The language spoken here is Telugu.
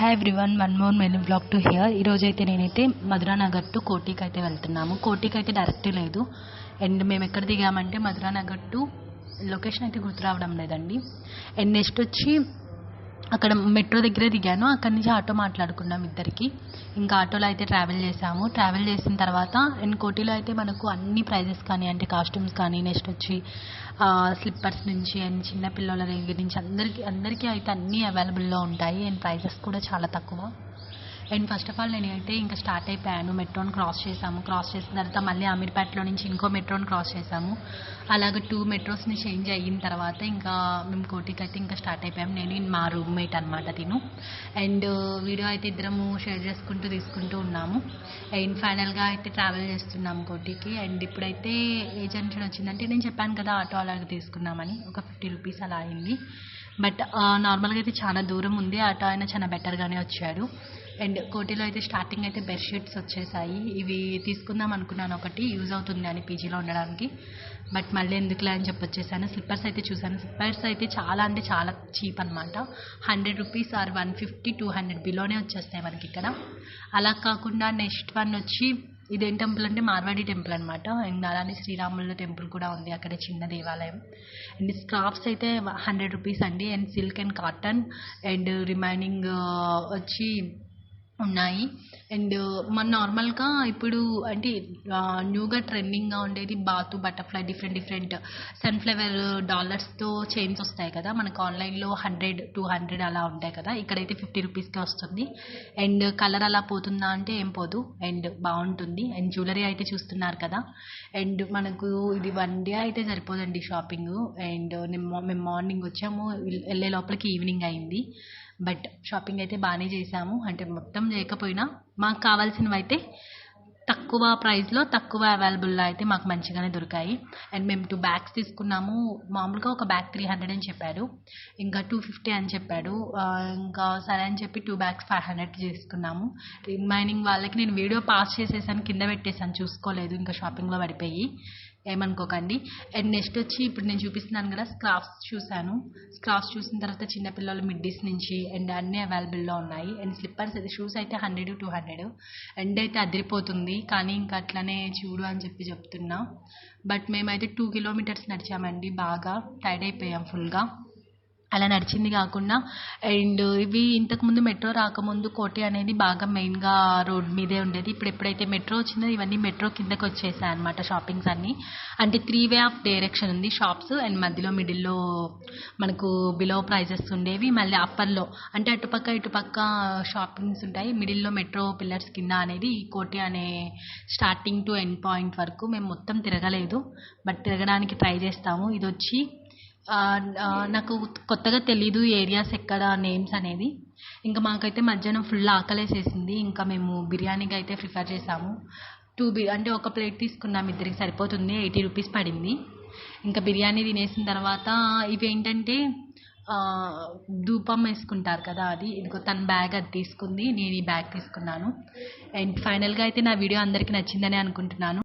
Hi everyone, one more many blog to hear. ఈరోజు అయితే నేనైతే మధురా నగర్ టు కోటికి అయితే వెళ్తున్నాము. కోటికి అయితే డైరెక్ట్ లేదు. అండ్ మేము ఎక్కడ దిగామంటే మధురా నగర్ టు లొకేషన్ అయితే గుర్తు రావడం లేదండి. అండ్ నెక్స్ట్ వచ్చి అక్కడ మెట్రో దగ్గరే దిగాను. అక్కడి నుంచి ఆటో మాట్లాడుకున్నాం ఇద్దరికి. ఇంకా ఆటోలో అయితే ట్రావెల్ చేసాము. ట్రావెల్ చేసిన తర్వాత అండ్ కోటిలో అయితే మనకు అన్ని ప్రైజెస్ కానీ అంటే కాస్ట్యూమ్స్ కానీ నెక్స్ట్ వచ్చి స్లిప్పర్స్ నుంచి అండ్ చిన్నపిల్లల దగ్గర నుంచి అందరికీ అయితే అన్నీ అవైలబుల్లో ఉంటాయి. అండ్ ప్రైజెస్ కూడా చాలా తక్కువ. అండ్ ఫస్ట్ ఆఫ్ ఆల్ నేనైతే ఇంకా స్టార్ట్ అయిపోయాను. మెట్రోని క్రాస్ చేసాము. క్రాస్ చేసిన తర్వాత మళ్ళీ అమీర్పేటలో నుంచి ఇంకో మెట్రోని క్రాస్ చేసాము. అలాగే 2 మెట్రోస్ని చేంజ్ అయిన తర్వాత ఇంకా మేము కోటికి అయితే ఇంకా స్టార్ట్ అయిపోయాము. నేను మా రూమ్మేట్ అనమాట తిను. అండ్ వీడియో అయితే ఇద్దరము షేర్ చేసుకుంటూ తీసుకుంటూ ఉన్నాము. అండ్ ఫైనల్గా అయితే ట్రావెల్ చేస్తున్నాము కోటికి. అండ్ ఇప్పుడైతే ఏ జంక్షన్ వచ్చిందంటే నేను చెప్పాను కదా ఆటో అలాగే తీసుకున్నామని, ఒక 50 రూపీస్ అలా అయింది. బట్ నార్మల్గా అయితే చాలా దూరం ఉంది. ఆటో అయినా చాలా బెటర్గానే వచ్చాడు. అండ్ కోటిలో అయితే స్టార్టింగ్ అయితే బెడ్షీట్స్ వచ్చేసాయి. ఇవి తీసుకుందాం అనుకున్నాను, ఒకటి యూజ్ అవుతుంది అని పీజీలో ఉండడానికి. బట్ మళ్ళీ ఎందుకులే అని చెప్పి వచ్చేసాను. స్లిప్పర్స్ అయితే చూసాను. స్లిప్పర్స్ అయితే చాలా అంటే చాలా చీప్ అనమాట. 100 రూపీస్ ఆర్ 150, 200 బిలోనే వచ్చేస్తాయి మనకి ఇక్కడ. అలా కాకుండా నెక్స్ట్ వన్ వచ్చి ఇదేం టెంపుల్ అంటే మార్వాడి టెంపుల్ అనమాట. అండ్ అలానే శ్రీరాముల టెంపుల్ కూడా ఉంది అక్కడ, చిన్న దేవాలయం. అండ్ స్క్రాఫ్స్ అయితే 100 రూపీస్ అండి. And silk and cotton and remaining వచ్చి ఉన్నాయి. అండ్ మన నార్మల్గా ఇప్పుడు అంటే న్యూగా ట్రెండింగ్గా ఉండేది బాతు బటర్ఫ్లై, డిఫరెంట్ సన్ఫ్లవర్ డాలర్స్తో చైన్స్ వస్తాయి కదా మనకు ఆన్లైన్లో. 100, 200 అలా ఉంటాయి కదా. ఇక్కడైతే 50 రూపీస్కే వస్తుంది. అండ్ కలర్ అలా పోతుందా అంటే ఏం పోదు. అండ్ బాగుంటుంది. అండ్ జ్యువెలరీ అయితే చూస్తున్నారు కదా. అండ్ మనకు ఇది 1 డే అయితే సరిపోదండి షాపింగ్. అండ్ మేము మార్నింగ్ వచ్చాము, వెళ్ళే లోపలికి ఈవినింగ్ అయింది. బట్ షాపింగ్ అయితే బాగానే చేసాము. అంటే మొత్తం చేయకపోయినా మాకు కావాల్సినవి అయితే తక్కువ ప్రైస్లో తక్కువ అవైలబుల్లో అయితే మాకు మంచిగానే దొరికాయి. అండ్ మేము 2 బ్యాగ్స్ తీసుకున్నాము. మామూలుగా ఒక బ్యాగ్ 300 అని చెప్పాడు, ఇంకా 250 అని చెప్పాడు. ఇంకా సరే అని చెప్పి 2 బ్యాగ్స్ 500 తీసుకున్నాము. రిమైనింగ్ వాళ్ళకి నేను వీడియో పాస్ చేసేసాను, కింద పెట్టేసాను, చూసుకోలేదు. ఇంకా షాపింగ్లో పడిపోయి ఏమనుకోకండి. అండ్ నెక్స్ట్ వచ్చి ఇప్పుడు నేను చూపిస్తున్నాను కదా స్క్రాఫ్స్ చూశాను. స్క్రాఫ్స్ చూసిన తర్వాత చిన్నపిల్లల మిడ్డీస్ నుంచి అండ్ అన్నీ అవైలబుల్లో ఉన్నాయి. అండ్ స్లిప్పర్స్ అయితే షూస్ అయితే 100, 200. అండ్ అయితే అదిరిపోతుంది. కానీ ఇంకా అట్లనే చూడు అని చెప్పి చెప్తున్నా. బట్ మేమైతే 2 కిలోమీటర్స్ నడిచామండి. బాగా టైర్డ్ అయిపోయాం ఫుల్గా. అలా నడిచింది కాకుండా అండ్ ఇవి ఇంతకుముందు మెట్రో రాకముందు కోటి అనేది బాగా మెయిన్గా రోడ్ మీదే ఉండేది. ఇప్పుడు ఎప్పుడైతే మెట్రో వచ్చిందో ఇవన్నీ మెట్రో కిందకి వచ్చేసాయి అనమాట షాపింగ్స్ అన్నీ. అంటే 3 వే ఆఫ్ డైరెక్షన్ ఉంది షాప్స్. అండ్ మధ్యలో మిడిల్లో మనకు బిలో ప్రైజెస్ ఉండేవి. మళ్ళీ అప్పర్లో అంటే అటుపక్క ఇటుపక్క షాపింగ్స్ ఉంటాయి. మిడిల్లో మెట్రో పిల్లర్స్ కింద అనేది ఈ కోటి అనే స్టార్టింగ్ టు ఎండ్ పాయింట్ వరకు మేము మొత్తం తిరగలేదు. బట్ తిరగడానికి ట్రై చేస్తాము. ఇది వచ్చి నాకు కొత్తగా తెలీదు ఏరియాస్ ఎక్కడ నేమ్స్ అనేది. ఇంకా మాకైతే మధ్యాహ్నం ఫుల్ ఆకలేసేసింది. ఇంకా మేము బిర్యానీకి అయితే ప్రిఫర్ చేసాము. అంటే ఒక ప్లేట్ తీసుకున్నాం, ఇద్దరికి సరిపోతుంది. 80 రూపీస్ పడింది. ఇంకా బిర్యానీ తినేసిన తర్వాత ఇవేంటంటే ధూపం వేసుకుంటారు కదా, అది ఇదిగో తన బ్యాగ్ అది తీసుకుంది, నేను ఈ బ్యాగ్ తీసుకున్నాను. అండ్ ఫైనల్గా అయితే నా వీడియో అందరికీ నచ్చిందని అనుకుంటున్నాను.